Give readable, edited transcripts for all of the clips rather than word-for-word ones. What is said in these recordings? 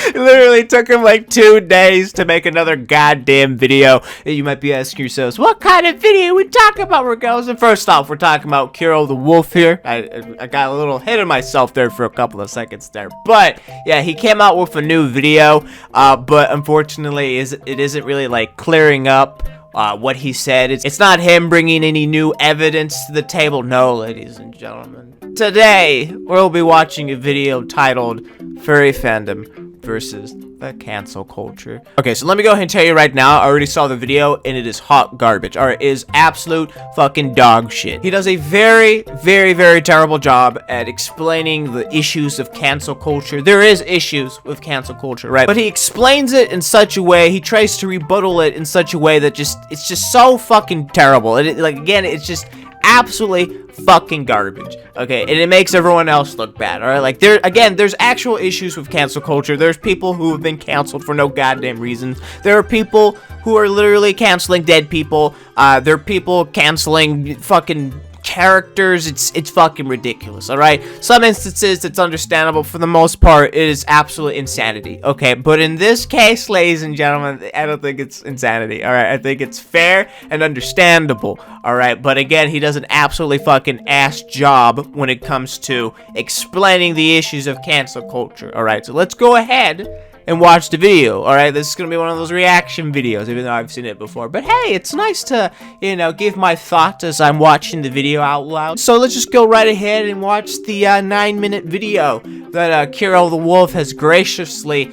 It literally took him like 2 days to make another goddamn video. And you might be asking yourselves, what kind of video we talking about, Rigozen? First off, we're talking about Kero the wolf here. I got a little ahead of myself there for a couple of seconds there. But yeah, he came out with a new video, but unfortunately it isn't really like clearing up what he said. It's not him bringing any new evidence to the table. No, ladies and gentlemen. Today, we'll be watching a video titled Furry Fandom versus the Cancel Culture. Okay, so let me go ahead and tell you right now, I already saw the video, and it is hot garbage. Alright, it is absolute fucking dog shit. He does a very, very, very terrible job at explaining the issues of cancel culture. There is issues with cancel culture, right? But he explains it in such a way, he tries to rebuttal it in such a way that it's just so fucking terrible. Like, again, it's just absolutely fucking garbage, okay? And it makes everyone else look bad, alright? Like, there's actual issues with cancel culture. There's people who have been canceled for no goddamn reasons. There are people who are literally canceling dead people. There are people canceling fucking characters. It's fucking ridiculous, alright? Some instances it's understandable. For the most part, it is absolute insanity, okay? But in this case, ladies and gentlemen, I don't think it's insanity, alright? I think it's fair and understandable, alright? But again, he does an absolutely fucking ass job when it comes to explaining the issues of cancel culture, alright? So let's go ahead and watch the video, alright? This is gonna be one of those reaction videos, even though I've seen it before. But hey, it's nice to, you know, give my thoughts as I'm watching the video out loud. So let's just go right ahead and watch the 9-minute video that Kero the Wolf has graciously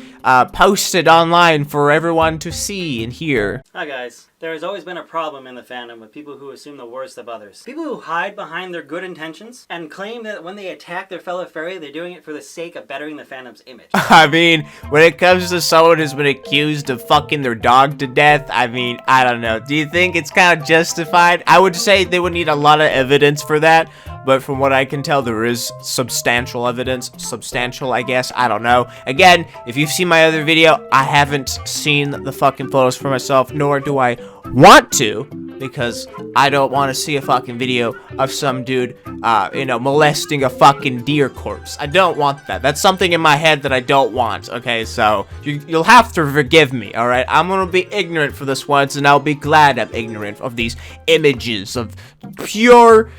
posted online for everyone to see and hear. Hi guys. There has always been a problem in the fandom with people who assume the worst of others. People who hide behind their good intentions and claim that when they attack their fellow furry, they're doing it for the sake of bettering the fandom's image. I mean, when it comes to someone who's been accused of fucking their dog to death, I mean, I don't know. Do you think it's kind of justified? I would say they would need a lot of evidence for that. But from what I can tell, there is substantial evidence. Substantial, I guess. I don't know. Again, if you've seen my other video, I haven't seen the fucking photos for myself, nor do I want to, because I don't want to see a fucking video of some dude, you know, molesting a fucking deer corpse. I don't want that. That's something in my head that I don't want, okay? So, you'll have to forgive me, alright? I'm gonna be ignorant for this once, and I'll be glad I'm ignorant of these images of pure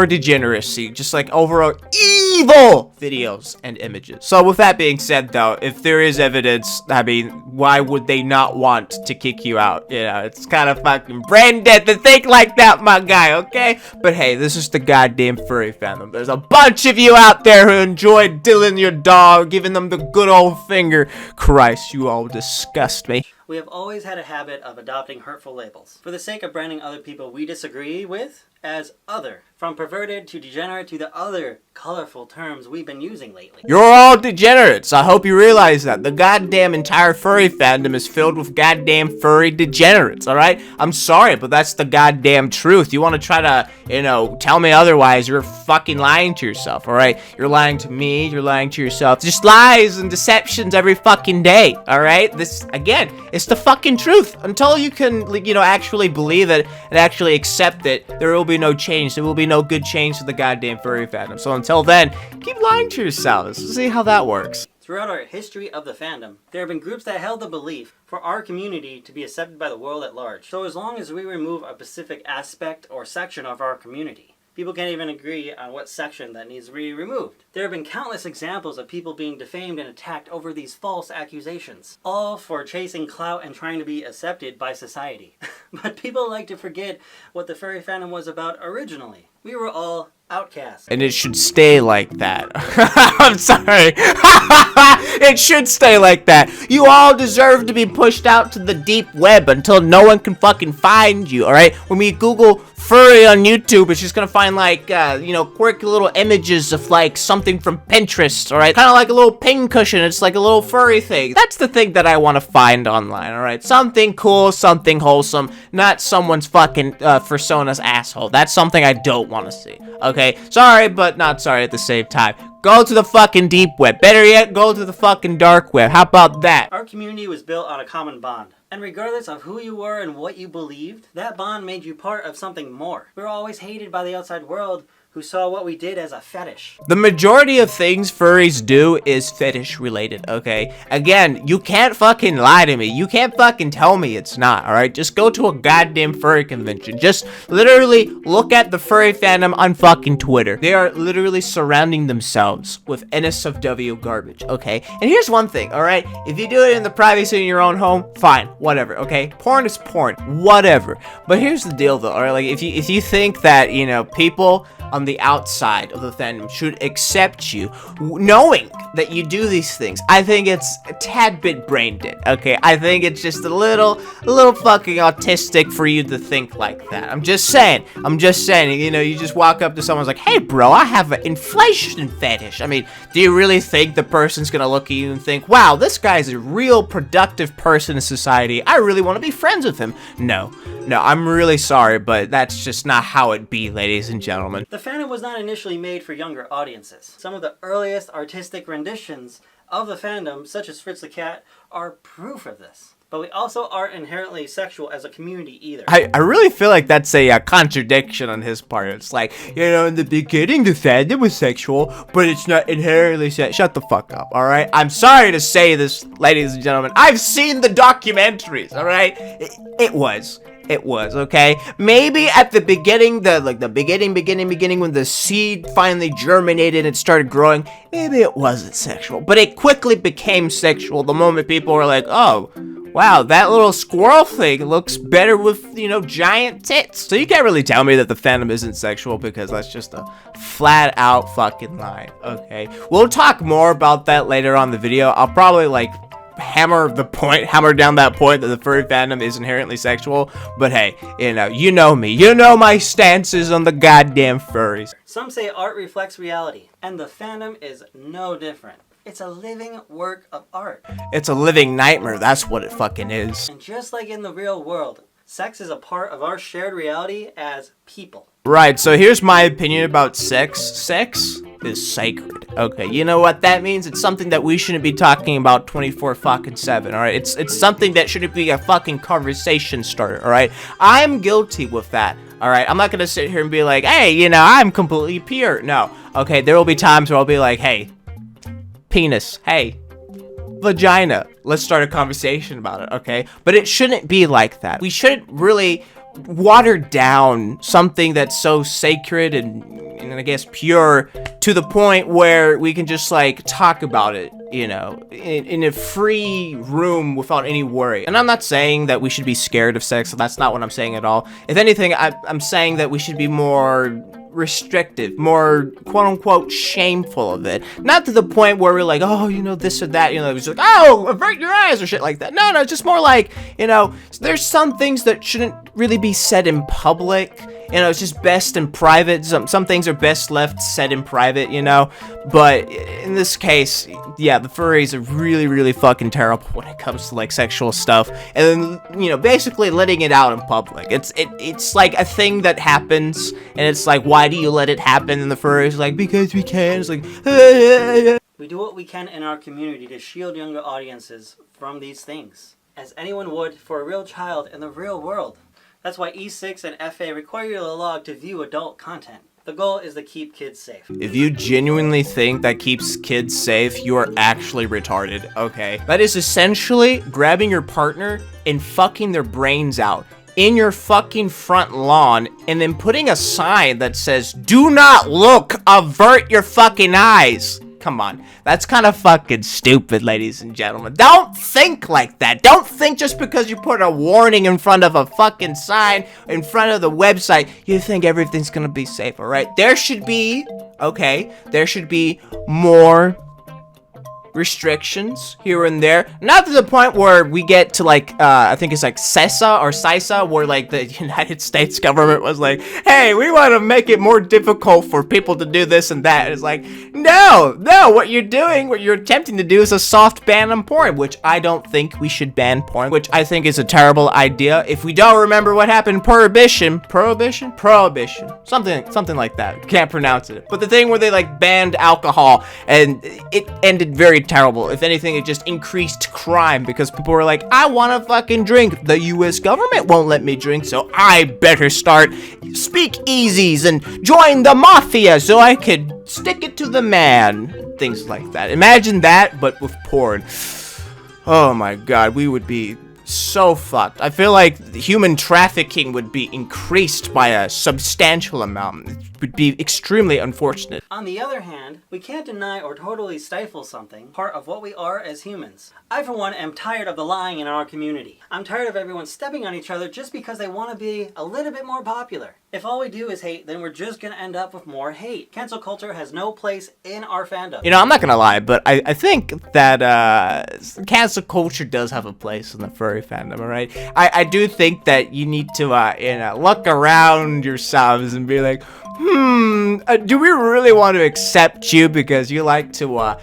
degeneracy, just like overall evil videos and images. So with that being said, though, if there is evidence, I mean, why would they not want to kick you out? You know, it's kind of fucking brain dead to think like that, my guy, okay? But hey, this is the goddamn furry fandom. There's a bunch of you out there who enjoy dilling your dog, giving them the good old finger. Christ, you all disgust me. We have always had a habit of adopting hurtful labels for the sake of branding other people we disagree with as other. From perverted to degenerate to the other colorful terms we've been using lately. You're all degenerates. I hope you realize that. The goddamn entire furry fandom is filled with goddamn furry degenerates, alright? I'm sorry, but that's the goddamn truth. You want to try to, you know, tell me otherwise, you're fucking lying to yourself, alright? You're lying to me, you're lying to yourself. Just lies and deceptions every fucking day, alright? This, again, it's the fucking truth. Until you can, you know, actually believe it and actually accept it, there will be no change. There will be no good change to the goddamn furry fandom. So until then, keep lying to yourselves. See how that works. Throughout our history of the fandom, there have been groups that held the belief for our community to be accepted by the world at large. So as long as we remove a specific aspect or section of our community, people can't even agree on what section that needs to be removed. There have been countless examples of people being defamed and attacked over these false accusations, all for chasing clout and trying to be accepted by society. But people like to forget what the furry fandom was about originally. We were all outcasts. And it should stay like that. I'm sorry. It should stay like that. You all deserve to be pushed out to the deep web until no one can fucking find you, alright? When we Google furry on YouTube, it's just gonna find like, you know, quirky little images of like something from Pinterest, alright? Kind of like a little pincushion. It's like a little furry thing. That's the thing that I want to find online, alright? Something cool, something wholesome, not someone's fucking persona's asshole. That's something I don't want to see. Okay, sorry, but not sorry at the same time. Go to the fucking deep web. Better yet, go to the fucking dark web. How about that? Our community was built on a common bond. And regardless of who you were and what you believed, that bond made you part of something more. We were always hated by the outside world, who saw what we did as a fetish. The majority of things furries do is fetish related, okay? Again, you can't fucking lie to me. You can't fucking tell me it's not, alright? Just go to a goddamn furry convention. Just literally look at the furry fandom on fucking Twitter. They are literally surrounding themselves with NSFW garbage, okay? And here's one thing, alright? If you do it in the privacy in your own home, fine, whatever, okay? Porn is porn, whatever. But here's the deal though, alright? Like, if you think that, you know, people on the outside of the fandom should accept you knowing that you do these things, I think it's a tad bit brain dead, okay? I think it's just a little fucking autistic for you to think like that. I'm just saying, you know, you just walk up to someone's like, hey bro, I have an inflation fetish. I mean, do you really think the person's gonna look at you and think, wow, this guy's a real productive person in society, I really want to be friends with him? No, I'm really sorry, but that's just not how it be, ladies and gentlemen. The fandom was not initially made for younger audiences. Some of the earliest artistic renditions of the fandom, such as Fritz the Cat, are proof of this. But we also aren't inherently sexual as a community either. I really feel like that's a contradiction on his part. It's like, you know, in the beginning the fandom was sexual, but it's not inherently sexual. Shut the fuck up, alright? I'm sorry to say this, ladies and gentlemen. I've seen the documentaries, alright? It was, okay? Maybe at the beginning, the beginning when the seed finally germinated and started growing, maybe it wasn't sexual. But it quickly became sexual the moment people were like, oh, wow, that little squirrel thing looks better with, you know, giant tits. So you can't really tell me that the fandom isn't sexual, because that's just a flat out fucking lie, okay? We'll talk more about that later on in the video. I'll probably, like, hammer down that point that the furry fandom is inherently sexual. But hey, you know me. You know my stances on the goddamn furries. Some say art reflects reality, and the fandom is no different. It's a living work of art. It's a living nightmare, that's what it fucking is. And just like in the real world, sex is a part of our shared reality as people. Right, so here's my opinion about sex. Sex is sacred. Okay, you know what that means? It's something that we shouldn't be talking about 24/7, alright? It's something that shouldn't be a fucking conversation starter, alright? I'm guilty with that, alright? I'm not gonna sit here and be like, hey, you know, I'm completely pure. No, okay, there will be times where I'll be like, hey, penis, hey, vagina, let's start a conversation about it, okay? But it shouldn't be like that. We shouldn't really water down something that's so sacred and I guess pure to the point where we can just like talk about it, you know, in a free room without any worry. And I'm not saying that we should be scared of sex. That's not what I'm saying at all. If anything, I'm saying that we should be more restrictive, more quote-unquote shameful of it. Not to the point where we're like, oh, you know, this or that, you know, it's like, oh, avert your eyes or shit like that. No, just more like, you know, there's some things that shouldn't really be said in public. You know, it's just best in private. Some things are best left said in private, you know. But in this case, yeah, the furries are really, really fucking terrible when it comes to like sexual stuff. And then, you know, basically letting it out in public. It's like a thing that happens, and it's like, why do you let it happen? And the furries like, because we can. It's like, we do what we can in our community to shield younger audiences from these things, as anyone would for a real child in the real world. That's why E6 and FA require you to log to view adult content. The goal is to keep kids safe. If you genuinely think that keeps kids safe, you are actually retarded, okay? That is essentially grabbing your partner and fucking their brains out in your fucking front lawn and then putting a sign that says, do not look, avert your fucking eyes. Come on, that's kind of fucking stupid, ladies and gentlemen. Don't think like that. Don't think just because you put a warning in front of a fucking sign in front of the website, you think everything's gonna be safe, alright? There should be, okay, there should be more restrictions here and there, not to the point where we get to like I think it's like CISA, where like the United States government was like, hey, we want to make it more difficult for people to do this and that. It's like, no, what you're attempting to do is a soft ban on porn, which I don't think we should ban porn, which I think is a terrible idea. If we don't remember what happened, prohibition, something like that. Can't pronounce it. But the thing where they like banned alcohol and it ended very terrible. If anything, it just increased crime because people were like, I want to fucking drink. The U.S. government won't let me drink, so I better start speakeasies and join the mafia so I could stick it to the man. Things like that. Imagine that, but with porn. Oh my god, we would be so fucked. I feel like human trafficking would be increased by a substantial amount. It would be extremely unfortunate. On the other hand, we can't deny or totally stifle something, part of what we are as humans. I, for one, am tired of the lying in our community. I'm tired of everyone stepping on each other just because they want to be a little bit more popular. If all we do is hate, then we're just gonna end up with more hate. Cancel culture has no place in our fandom. You know, I'm not gonna lie, but I think that cancel culture does have a place in the furry fandom, alright? I do think that you need to, look around yourselves and be like, do we really want to accept you because you like to,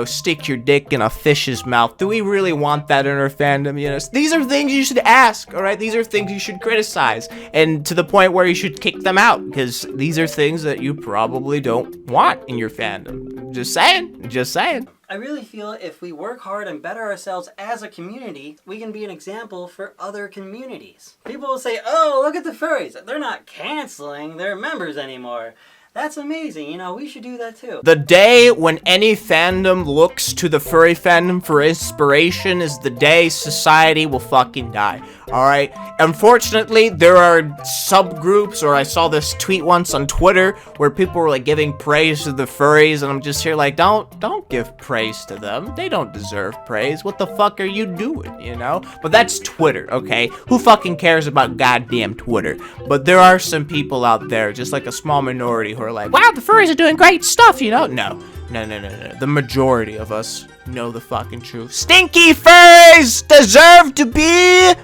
stick your dick in a fish's mouth? Do we really want that in our fandom? You know, these are things you should ask, all right? These are things you should criticize, and to the point where you should kick them out, because these are things that you probably don't want in your fandom. Just saying. I really feel if we work hard and better ourselves as a community, we can be an example for other communities. People will say, oh, look at the furries. They're not canceling their members anymore. That's amazing, we should do that too. The day when any fandom looks to the furry fandom for inspiration is the day society will fucking die, alright? Unfortunately, there are subgroups, or I saw this tweet once on Twitter, where people were like giving praise to the furries, and I'm just here like, don't give praise to them. They don't deserve praise. What the fuck are you doing, But that's Twitter, okay? Who fucking cares about goddamn Twitter? But there are some people out there, just like a small minority, who are like, wow, the furries are doing great stuff, No. The majority of us know the fucking truth. Stinky furries deserve to be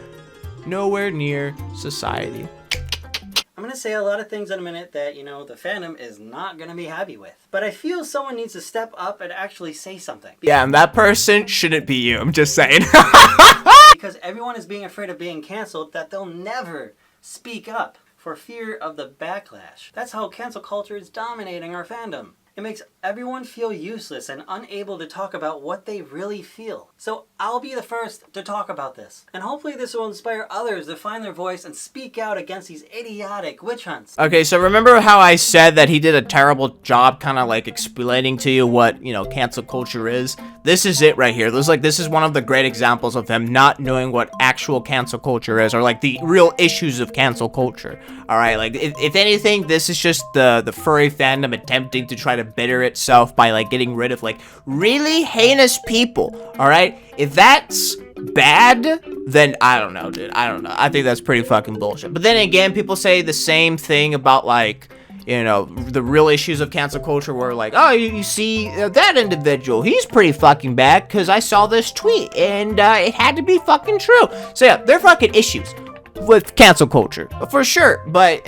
nowhere near society. I'm going to say a lot of things in a minute that, the fandom is not going to be happy with. But I feel someone needs to step up and actually say something. Yeah, and that person shouldn't be you, I'm just saying. Because everyone is being afraid of being canceled that they'll never speak up for fear of the backlash. That's how cancel culture is dominating our fandom. It makes everyone feel useless and unable to talk about what they really feel. So I'll be the first to talk about this. And hopefully this will inspire others to find their voice and speak out against these idiotic witch hunts. Okay, so remember how I said that he did a terrible job kind of like explaining to you what, cancel culture is? This is it right here. This is one of the great examples of him not knowing what actual cancel culture is, or like the real issues of cancel culture. Alright, like if anything, this is just the furry fandom attempting to try to better itself by like getting rid of like really heinous people. Alright, if that's bad, then I don't know, dude. I don't know. I think that's pretty fucking bullshit. But then again, people say the same thing about like, the real issues of cancel culture, where like, oh, you see that individual, he's pretty fucking bad because I saw this tweet and it had to be fucking true. So yeah, they're fucking issues with cancel culture, for sure. But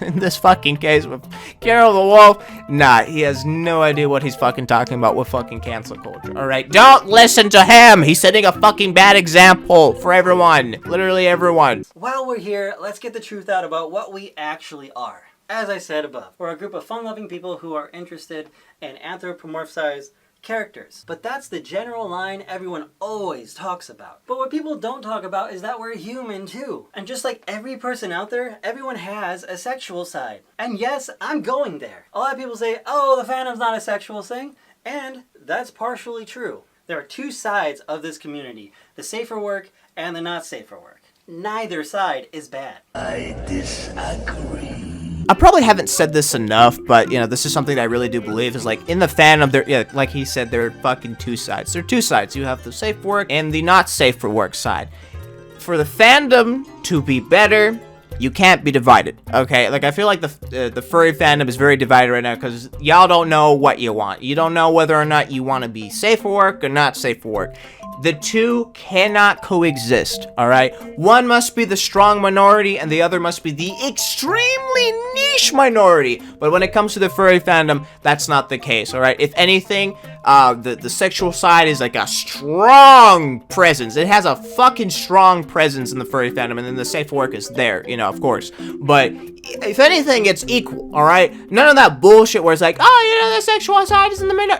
in this fucking case with Kero the Wolf, nah, he has no idea what he's fucking talking about with fucking cancel culture, alright? Don't listen to him! He's setting a fucking bad example for everyone. Literally everyone. While we're here, let's get the truth out about what we actually are. As I said above, we're a group of fun-loving people who are interested in anthropomorphized characters. But that's the general line everyone always talks about. But what people don't talk about is that we're human too. And just like every person out there, everyone has a sexual side. And yes, I'm going there. A lot of people say, oh, the fandom's not a sexual thing. And that's partially true. There are two sides of this community, the safe for work and the not safe for work. Neither side is bad. I disagree. I probably haven't said this enough, but, this is something that I really do believe, is, like, in the fandom, like he said, there are fucking two sides. There are two sides. You have the safe for work and the not safe for work side. For the fandom to be better, you can't be divided, okay? Like, I feel like the furry fandom is very divided right now, because y'all don't know what you want. You don't know whether or not you want to be safe for work or not safe for work. The two cannot coexist, alright? One must be the strong minority, and the other must be the extremely niche minority. But when it comes to the furry fandom, that's not the case, alright? If anything, the sexual side is like a strong presence. It has a fucking strong presence in the furry fandom, and then the safe work is there, you know, of course. But if anything, it's equal, all right? None of that bullshit where it's like, oh, you know, the sexual side is in the middle.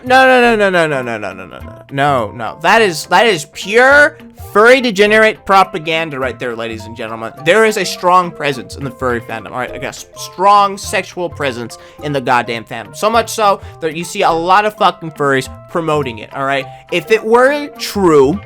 No. That is pure furry degenerate propaganda right there, ladies and gentlemen. There is a strong presence in the furry fandom, all right? I guess strong sexual presence in the goddamn fandom. So much so that you see a lot of fucking furries promoting it, all right? If it were true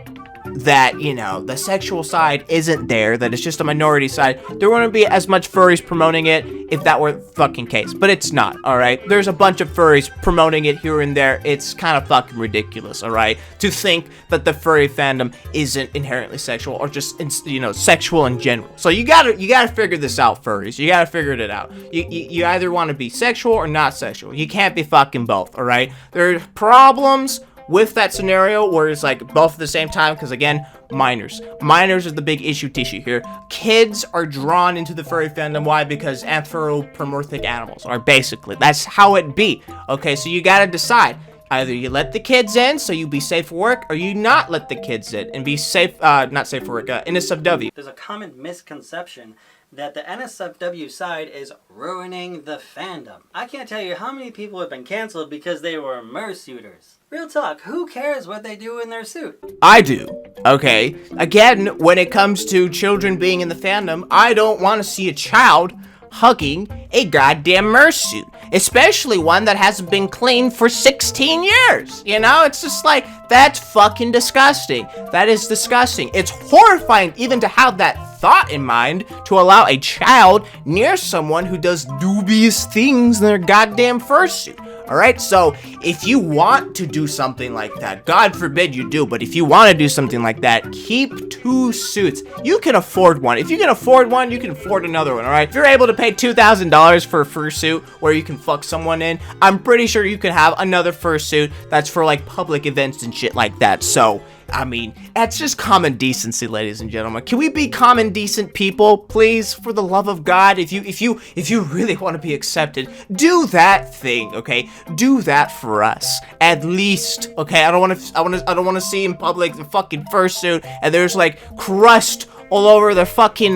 that, you know, the sexual side isn't there, that it's just a minority side, there wouldn't be as much furries promoting it if that were the fucking case. But it's not, alright? There's a bunch of furries promoting it here and there. It's kind of fucking ridiculous, alright? To think that the furry fandom isn't inherently sexual or just, you know, sexual in general. So you gotta figure this out, furries. You gotta figure it out. You either want to be sexual or not sexual. You can't be fucking both, alright? There are problems with that scenario where it's like both at the same time, because again, minors is the big tissue here. Kids are drawn into the furry fandom. Why? Because anthropomorphic animals are basically, that's how it be. Okay, so you gotta decide. Either you let the kids in so you be safe for work, or you not let the kids in and be safe, not safe for work, NSFW. There's a common misconception that the NSFW side is ruining the fandom. I can't tell you how many people have been canceled because they were mersuiters. Real talk, who cares what they do in their suit? I do, okay? Again, when it comes to children being in the fandom, I don't want to see a child hugging a goddamn mersuit, especially one that hasn't been cleaned for 16 years. You know, it's just like, that's fucking disgusting. That is disgusting. It's horrifying even to have that thought in mind to allow a child near someone who does dubious things in their goddamn fursuit. Alright, so if you want to do something like that, God forbid you do, but if you want to do something like that, keep 2 suits. You can afford one. If you can afford one, you can afford another one, alright? If you're able to pay $2,000 for a fursuit where you can fuck someone in, I'm pretty sure you could have another fursuit that's for like public events and shit like that. So, I mean, that's just common decency, ladies and gentlemen. Can we be common decent people, please? For the love of God, if you really want to be accepted, do that thing, okay? Do that for us, at least, okay? I don't want to see in public the fucking fursuit and there's like crust all over the fucking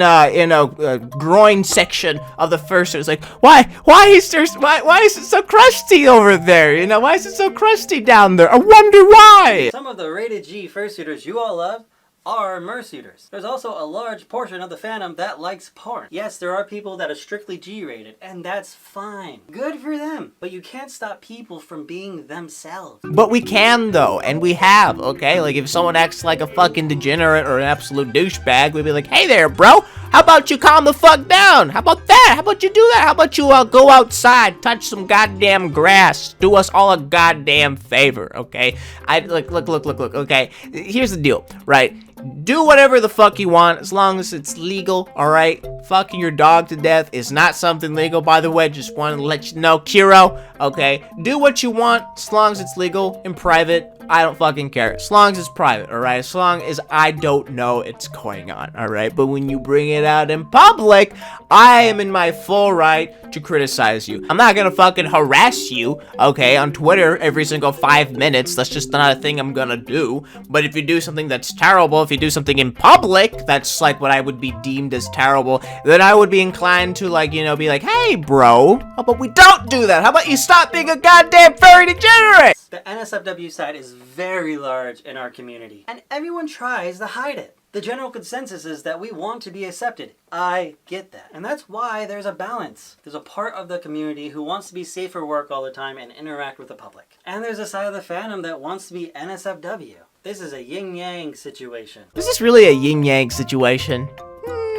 groin section of the fursuit. It's like, why is it so crusty over there? You know, why is it so crusty down there? I wonder why. Some of the rated G fursuiters you all love are mersuiters. There's also a large portion of the fandom that likes porn. Yes, there are people that are strictly G-rated, and that's fine. Good for them. But you can't stop people from being themselves. But we can, though, and we have, okay? Like, if someone acts like a fucking degenerate or an absolute douchebag, we'd be like, hey there, bro, how about you calm the fuck down? How about that? How about you do that? How about you go outside, touch some goddamn grass, do us all a goddamn favor, okay? Look, okay? Here's the deal, right? Do whatever the fuck you want as long as it's legal, alright? Fucking your dog to death is not something legal, by the way. Just want to let you know, Kero, okay? Do what you want as long as it's legal in private. I don't fucking care. As long as it's private, alright? As long as I don't know it's going on, alright? But when you bring it out in public, I am in my full right to criticize you. I'm not gonna fucking harass you, okay, on Twitter every single 5 minutes. That's just not a thing I'm gonna do. But if you do something that's terrible, if you do something in public that's like what I would be deemed as terrible, then I would be inclined to, like, you know, be like, hey, bro, how about we don't do that? How about you stop being a goddamn furry degenerate? The NSFW side is very large in our community, and everyone tries to hide it. The general consensus is that we want to be accepted. I get that. And that's why there's a balance. There's a part of the community who wants to be safe for work all the time and interact with the public. And there's a side of the fandom that wants to be NSFW. This is a yin-yang situation. Is this really a yin-yang situation?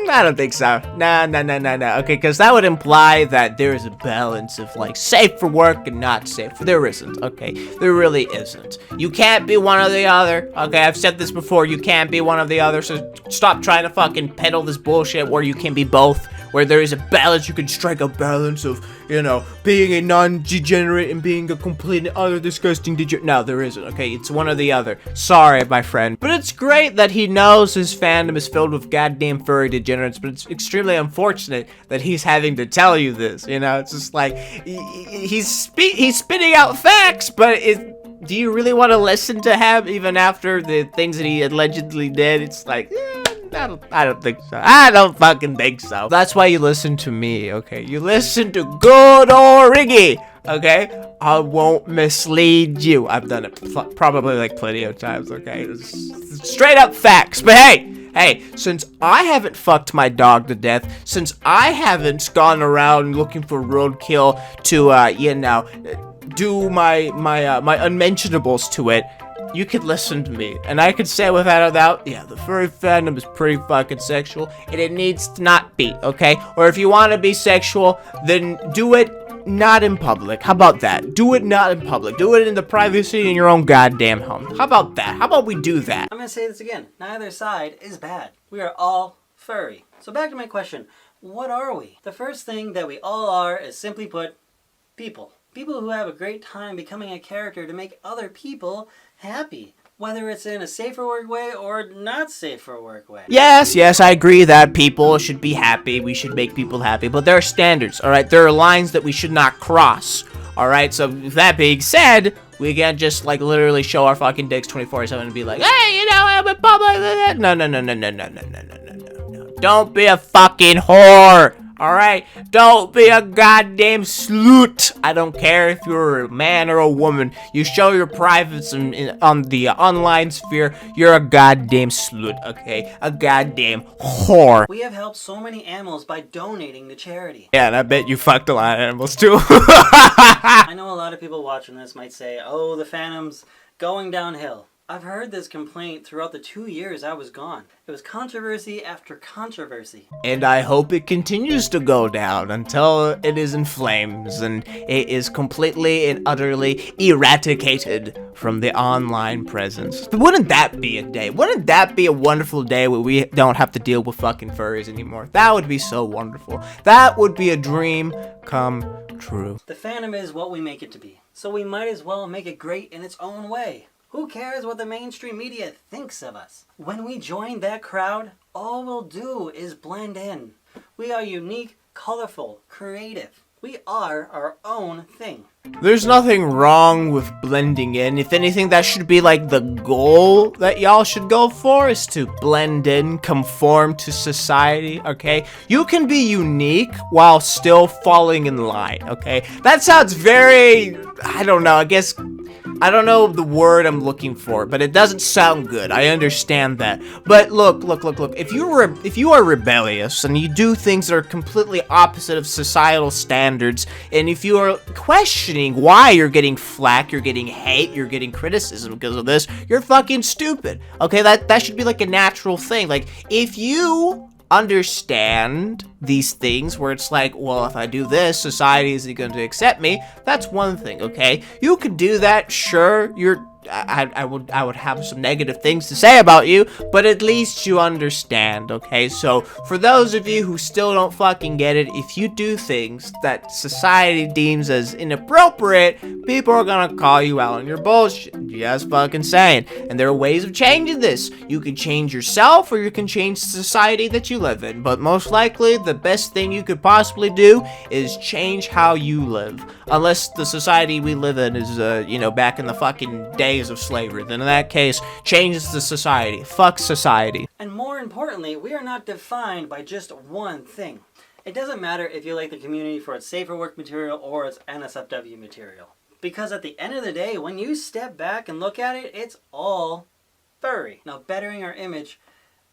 I don't think so. No. Okay, because that would imply that there is a balance of, like, safe for work and not safe. There isn't, okay? There really isn't. You can't be one or the other, okay? I've said this before. You can't be one or the other, so stop trying to fucking peddle this bullshit where you can be both. Where there is a balance, you can strike a balance of, you know, being a non-degenerate and being a complete and utter disgusting degenerate. No, there isn't, okay? It's one or the other. Sorry, my friend. But it's great that he knows his fandom is filled with goddamn furry degenerates, but it's extremely unfortunate that he's having to tell you this, you know? It's just like, he's spitting out facts, but do you really want to listen to him even after the things that he allegedly did? It's like, I don't think so. I don't fucking think so. That's why you listen to me, okay? You listen to good old Riggy, okay? I won't mislead you. I've done it probably like plenty of times, okay? It's straight up facts. But hey, since I haven't fucked my dog to death, since I haven't gone around looking for roadkill to, do my unmentionables to it, you could listen to me, and I could say without a doubt, yeah, the furry fandom is pretty fucking sexual, and it needs to not be, okay? Or if you want to be sexual, then do it not in public. How about that? Do it not in public. Do it in the privacy in your own goddamn home. How about that? How about we do that? I'm gonna say this again. Neither side is bad. We are all furry. So back to my question. What are we? The first thing that we all are is, simply put, people. People who have a great time becoming a character to make other people happy. Whether it's in a safer work way or not safer work way. Yes, I agree that people should be happy. We should make people happy. But there are standards, alright? There are lines that we should not cross. Alright, so with that being said, we can't just like literally show our fucking dicks 24/7 and be like, hey, I'm a public. No. Don't be a fucking whore. Alright? Don't be a goddamn slut. I don't care if you're a man or a woman. You show your privates on the online sphere, you're a goddamn slut, okay? A goddamn whore. We have helped so many animals by donating to charity. Yeah, and I bet you fucked a lot of animals too. I know a lot of people watching this might say, oh, the fandom's going downhill. I've heard this complaint throughout the 2 years I was gone. It was controversy after controversy. And I hope it continues to go down until it is in flames and it is completely and utterly eradicated from the online presence. But wouldn't that be a day? Wouldn't that be a wonderful day where we don't have to deal with fucking furries anymore? That would be so wonderful. That would be a dream come true. The fandom is what we make it to be. So we might as well make it great in its own way. Who cares what the mainstream media thinks of us? When we join that crowd, all we'll do is blend in. We are unique, colorful, creative. We are our own thing. There's nothing wrong with blending in. If anything, that should be like the goal that y'all should go for, is to blend in, conform to society, okay? You can be unique while still falling in line, okay? That sounds very, I don't know, I don't know the word I'm looking for, but it doesn't sound good. I understand that. But look. If you are rebellious and you do things that are completely opposite of societal standards, and if you are questioning why you're getting flack, you're getting hate, you're getting criticism because of this, you're fucking stupid. Okay, that should be like a natural thing. Like, if you understand these things where it's like, well, if I do this, society isn't going to accept me, that's one thing, okay? You could do that, sure, I would have some negative things to say about you, but at least you understand, okay? So, for those of you who still don't fucking get it, if you do things that society deems as inappropriate, people are gonna call you out on your bullshit. Just fucking saying. And there are ways of changing this. You can change yourself, or you can change the society that you live in. But most likely, the best thing you could possibly do is change how you live. Unless the society we live in is, back in the fucking days of slavery. Then in that case, change the society. Fuck society. And more importantly, we are not defined by just one thing. It doesn't matter if you like the community for its safer work material or its NSFW material. Because at the end of the day, when you step back and look at it, it's all furry. Now, bettering our image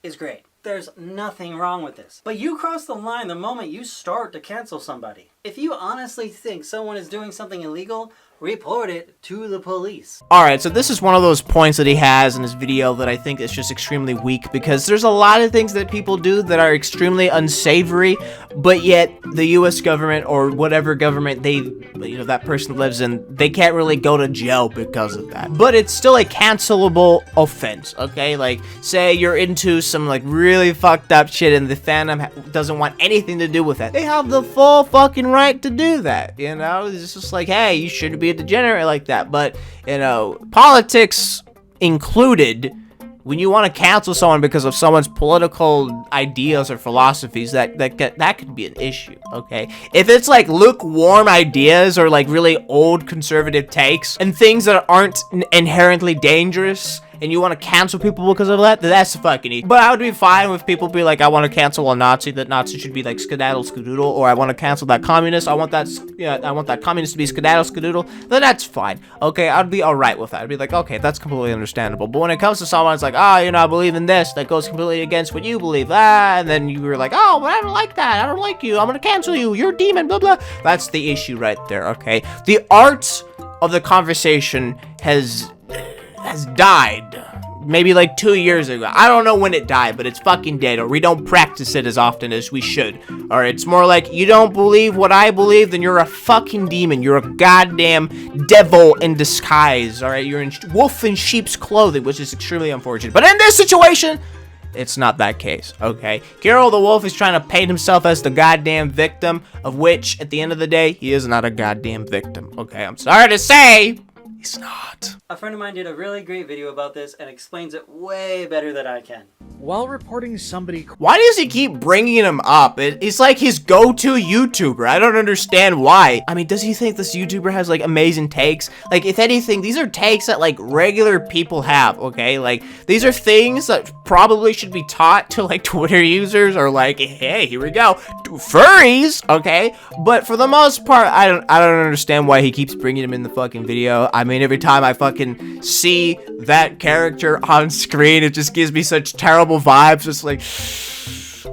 is great. There's nothing wrong with this. But you cross the line the moment you start to cancel somebody. If you honestly think someone is doing something illegal, report it to the police. Alright, so this is one of those points that he has in his video that I think is just extremely weak, because there's a lot of things that people do that are extremely unsavory, but yet the US government or whatever government that person lives in, they can't really go to jail because of that. But it's still a cancelable offense, okay? Like, say you're into some like really fucked up shit and the fandom doesn't want anything to do with that. They have the full fucking right to do that, It's just like, hey, you shouldn't be a degenerate like that. But, politics included, when you want to cancel someone because of someone's political ideas or philosophies, that could be an issue, okay? If it's like lukewarm ideas or like really old conservative takes and things that aren't inherently dangerous, and you want to cancel people because of that, that's fucking easy. But I would be fine with people be like, I want to cancel a Nazi, that Nazi should be like skedaddle skadoodle, or I want to cancel that communist, I want that communist to be skedaddle skadoodle, then that's fine. Okay, I'd be alright with that. I'd be like, okay, that's completely understandable. But when it comes to someone, it's like, oh, you know, I believe in this, that goes completely against what you believe, and then you were like, oh, but I don't like that, I don't like you, I'm gonna cancel you, you're a demon, blah, blah. That's the issue right there, okay? The art of the conversation has died maybe like 2 years ago. I don't know when it died, but it's fucking dead, or we don't practice it as often as we should. Or it's more like, you don't believe what I believe, then you're a fucking demon. You're a goddamn devil in disguise, alright? You're in wolf in sheep's clothing, which is extremely unfortunate. But in this situation, it's not that case, okay? Kero the wolf is trying to paint himself as the goddamn victim, of which, at the end of the day, he is not a goddamn victim, okay? I'm sorry to say, he's not. A friend of mine did a really great video about this and explains it way better than I can. While reporting somebody... Why does he keep bringing him up? It's like his go-to YouTuber. I don't understand why. I mean, does he think this YouTuber has, like, amazing takes? Like, if anything, these are takes that, like, regular people have, okay? Like, these are things that probably should be taught to, like, Twitter users, or, like, hey, here we go, furries, okay? But for the most part, I don't understand why he keeps bringing him in the fucking video. I mean, every time I fucking see that character on screen, it just gives me such terrible vibes. It's like,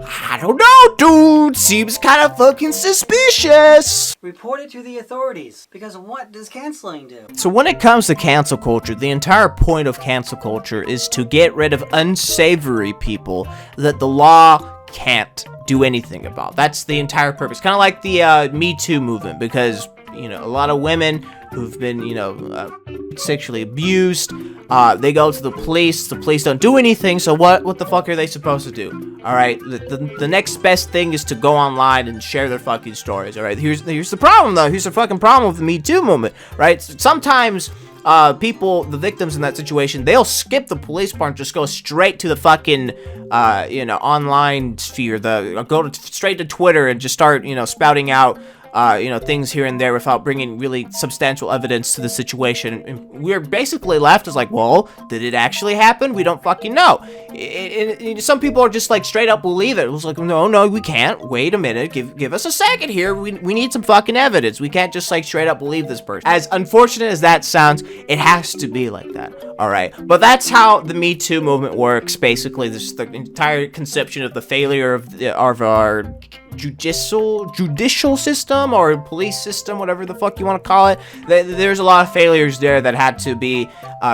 I don't know, dude. Seems kind of fucking suspicious. Report it to the authorities, because what does canceling do? So when it comes to cancel culture, the entire point of cancel culture is to get rid of unsavory people that the law can't do anything about. That's the entire purpose. Kind of like the Me Too movement, because, you know, a lot of women who've been, you know, sexually abused, they go to the police don't do anything, so what the fuck are they supposed to do? Alright, the next best thing is to go online and share their fucking stories, alright? Here's the problem, though. Here's the fucking problem with the Me Too movement, right? Sometimes people, the victims in that situation, they'll skip the police part and just go straight to the fucking, you know, online sphere, straight to Twitter and just start, you know, spouting out, you know, things here and there without bringing really substantial evidence to the situation. And we're basically left as like, well, did it actually happen? We don't fucking know. Some people are just like straight up believe it. It was like, no, we can't. Wait a minute. Give us a second here. We need some fucking evidence. We can't just like straight up believe this person. As unfortunate as that sounds, it has to be like that. All right. But that's how the Me Too movement works. Basically, this is the entire conception of the failure of our judicial system or police system, whatever the fuck you want to call it. There's a lot of failures there that had to be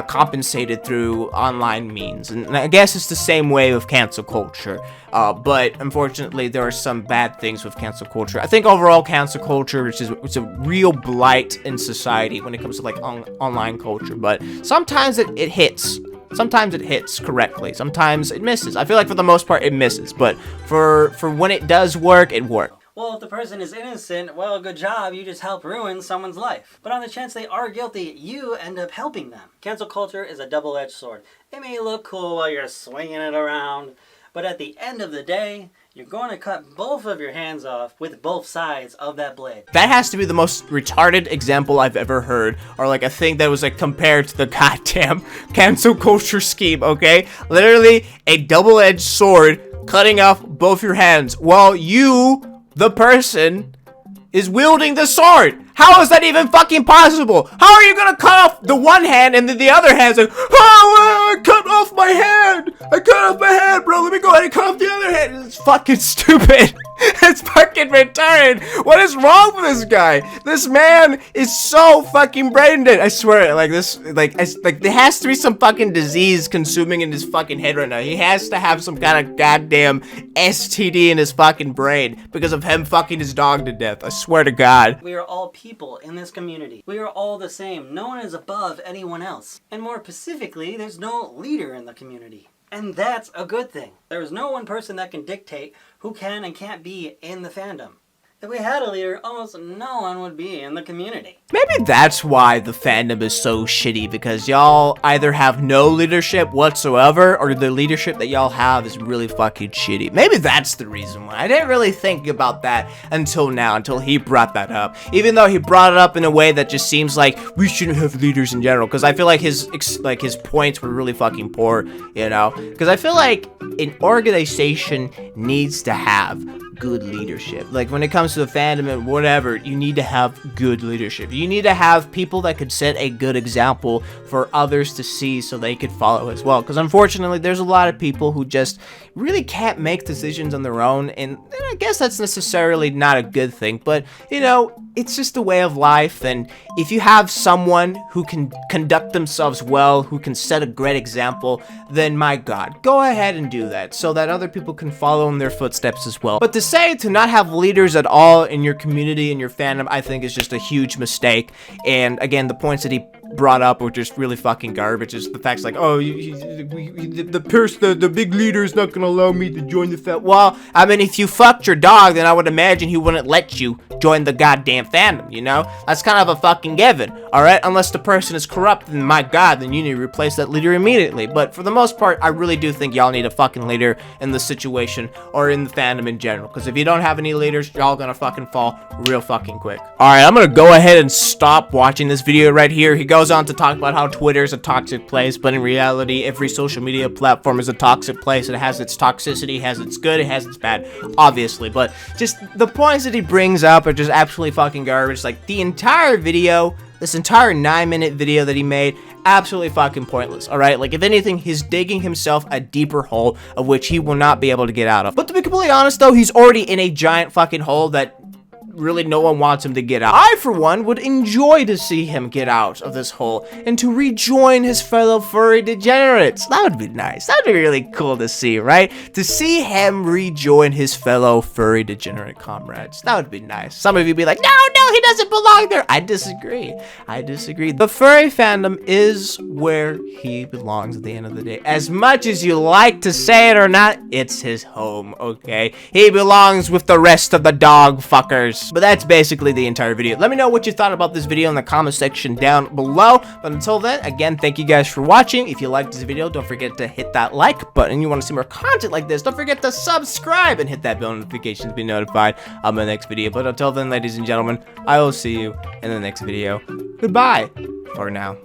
compensated through online means, and I guess it's the same way with cancel culture, but unfortunately there are some bad things with cancel culture. I think overall cancel culture, it's a real blight in society when it comes to like online culture, but sometimes it hits. Sometimes it hits correctly. Sometimes it misses. I feel like for the most part it misses. But for when it does work, it works. Well, if the person is innocent, well, good job. You just help ruin someone's life. But on the chance they are guilty, you end up helping them. Cancel culture is a double-edged sword. It may look cool while you're swinging it around, but at the end of the day, you're going to cut both of your hands off with both sides of that blade. That has to be the most retarded example I've ever heard, or like a thing that was like compared to the goddamn cancel culture scheme, okay? Literally a double-edged sword cutting off both your hands while you, the person, is wielding the sword. How is that even fucking possible? How are you gonna cut off the one hand and then the other hand's like, oh, I cut off my hand. I cut off my hand, bro. Let me go ahead and cut off the other hand. It's fucking stupid. It's fucking retarded. What is wrong with this guy? This man is so fucking brain dead. I swear, like this, like there has to be some fucking disease consuming in his fucking head right now. He has to have some kind of goddamn STD in his fucking brain because of him fucking his dog to death. I swear to God. We are all people in this community. We are all the same. No one is above anyone else. And more specifically, there's no leader in the community. And that's a good thing. There is no one person that can dictate who can and can't be in the fandom. If we had a leader, almost no one would be in the community. Maybe that's why the fandom is so shitty, because y'all either have no leadership whatsoever, or the leadership that y'all have is really fucking shitty. Maybe that's the reason why. I didn't really think about that until now, until he brought that up. Even though he brought it up in a way that just seems like we shouldn't have leaders in general, because I feel like his points were really fucking poor, you know? Because I feel like an organization needs to have good leadership. Like, when it comes to the fandom and whatever, you need to have good leadership. You need to have people that could set a good example for others to see so they could follow as well. Because unfortunately, there's a lot of people who just really can't make decisions on their own, and I guess that's necessarily not a good thing, but, you know, it's just a way of life. And if you have someone who can conduct themselves well, who can set a great example, then my god, go ahead and do that so that other people can follow in their footsteps as well. But to say to not have leaders at all in your community and your fandom, I think is just a huge mistake. And again, the points that he brought up were just really fucking garbage. It's the facts like, oh, the big leader is not gonna allow me to join the fandom. Well, I mean, if you fucked your dog, then I would imagine he wouldn't let you join the goddamn fandom, you know? That's kind of a fucking given, alright? Unless the person is corrupt, then my god, then you need to replace that leader immediately. But for the most part, I really do think y'all need a fucking leader in this situation, or in the fandom in general. Because if you don't have any leaders, y'all gonna fucking fall real fucking quick. Alright, I'm gonna go ahead and stop watching this video right here. He goes on to talk about how Twitter is a toxic place, but in reality, every social media platform is a toxic place. It has its toxicity, it has its good, it has its bad, obviously. But just the points that he brings up are just absolutely fucking garbage. Like, the entire video, this entire 9-minute video that he made, absolutely fucking pointless, alright? Like, if anything, he's digging himself a deeper hole of which he will not be able to get out of. But to be completely honest, though, he's already in a giant fucking hole that really no one wants him to get out. I, for one, would enjoy to see him get out of this hole and to rejoin his fellow furry degenerates. That would be nice. That would be really cool to see, right? To see him rejoin his fellow furry degenerate comrades. That would be nice. Some of you be like, no, he doesn't belong there. I disagree. The furry fandom is where he belongs at the end of the day. As much as you like to say it or not, it's his home, okay? He belongs with the rest of the dog fuckers. But that's basically the entire video. Let me know what you thought about this video in the comment section down below. But until then, again, thank you guys for watching. If you liked this video, don't forget to hit that like button. You want to see more content like this, don't forget to subscribe and hit that bell notification to be notified of my next video. But until then, ladies and gentlemen, I will see you in the next video. Goodbye for now.